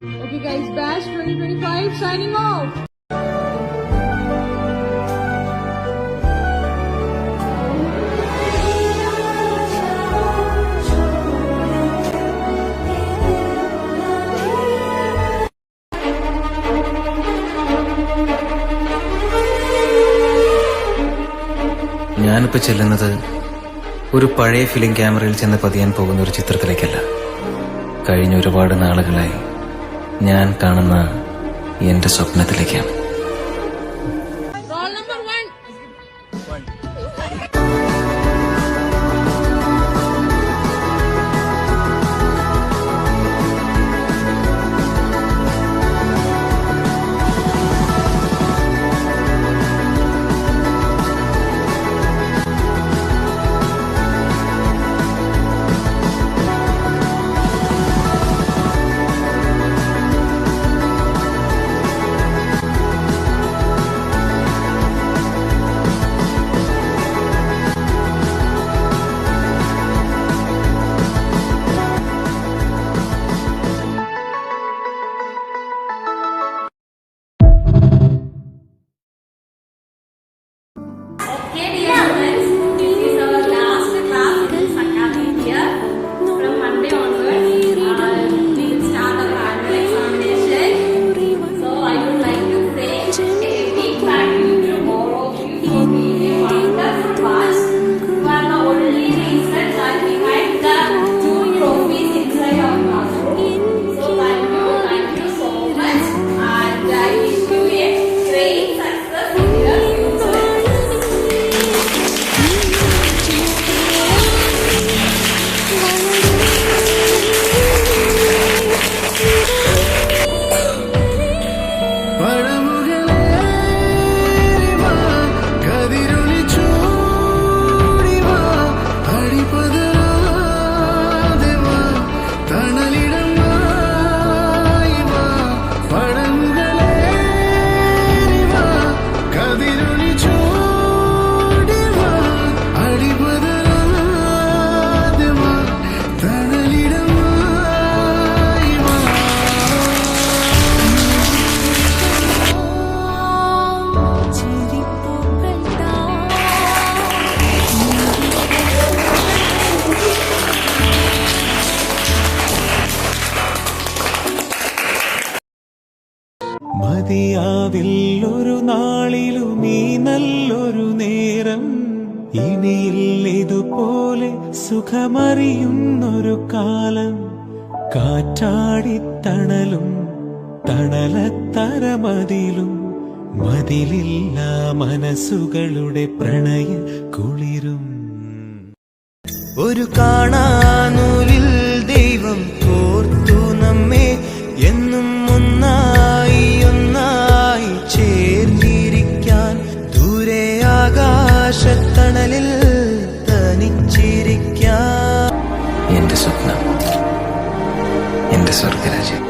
Okay guys, Bash 2025 signing off. ഞാനിപ്പോ ചെല്ലുന്നത് ഒരു പഴയ ഫിലിം ക്യാമറയിൽ ചെന്ന് പതിയാൻ പോകുന്ന ഒരു ചിത്രത്തിലേക്കല്ല. കഴിഞ്ഞ ഒരുപാട് നാളുകളായി ഞാൻ കാണുന്ന എന്റെ സ്വപ്നത്തിലേക്കാണ്. മതിയാവില്ലൊരു നാളിലും ഈ നല്ലൊരു നേരം, ഇനിയിൽ ഇതുപോലെ സുഖമറിയുന്നൊരു കാലം. കാറ്റാടിത്തണലും തണലത്തരമതിലും മതിലില്ല മനസ്സുകളുടെ പ്രണയ കുളിരും. ഒരു കാണാനൂലിൽ ദൈവം കോർത്തു നമ്മെ എന്നും ഒന്നായി ഒന്നായി ചേർന്നിരിക്കാൻ. ദൂരെ ആകാശത്തണലിൽ തനിച്ചിരിക്കാൻ. എന്റെ സ്വപ്നം, എന്റെ സ്വർഗരാജ്യം.